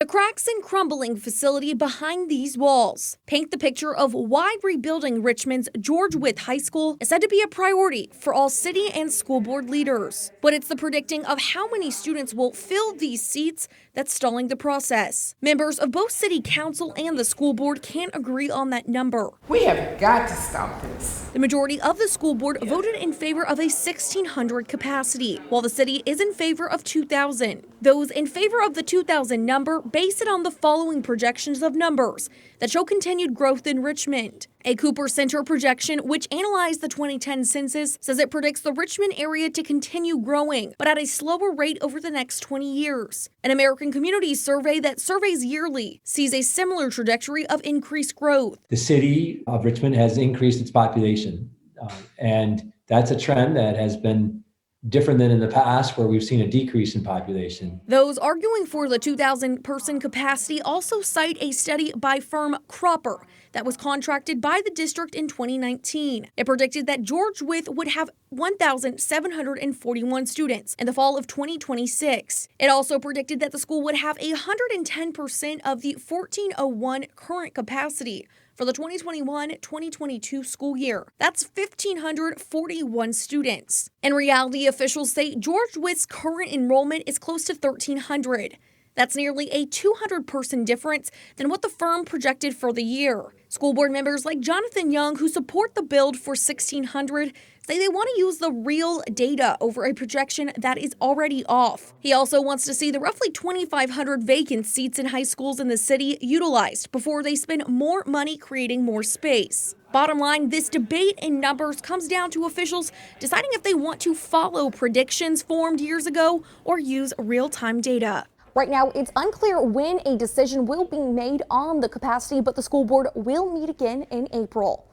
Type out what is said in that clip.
cracks and crumbling facility behind these walls paint the picture of why rebuilding Richmond's George Wythe High School is said to be a priority for all city and school board leaders. But it's the predicting of how many students will fill these seats that's stalling the process. Members of both city council and the school board can't agree on that number. We have got to stop this. The majority of the school board voted in favor of a 1,600 capacity, while the city is in favor of 2,000. Those in favor of the 2,000 number base it on the following projections of numbers that show continued growth in Richmond. A Cooper Center projection, which analyzed the 2010 census, says it predicts the Richmond area to continue growing, but at a slower rate over the next 20 years. An American Communities survey that surveys yearly sees a similar trajectory of increased growth. The city of Richmond has increased its population, and that's a trend that has been different than in the past, where we've seen a decrease in population. Those arguing for the 2,000-person capacity also cite a study by firm Cropper that was contracted by the district in 2019. It predicted that George Wythe would have 1,741 students in the fall of 2026. It also predicted that the school would have 110% of the 1,401 current capacity for the 2021-2022 school year. That's 1,541 students. In reality, officials say George Wythe's current enrollment is close to 1,300. That's nearly a 200-person difference than what the firm projected for the year. School board members like Jonathan Young, who support the build for 1,600, say they want to use the real data over a projection that is already off. He also wants to see the roughly 2,500 vacant seats in high schools in the city utilized before they spend more money creating more space. Bottom line, this debate in numbers comes down to officials deciding if they want to follow predictions formed years ago or use real-time data. Right now, it's unclear when a decision will be made on the capacity, but the school board will meet again in April.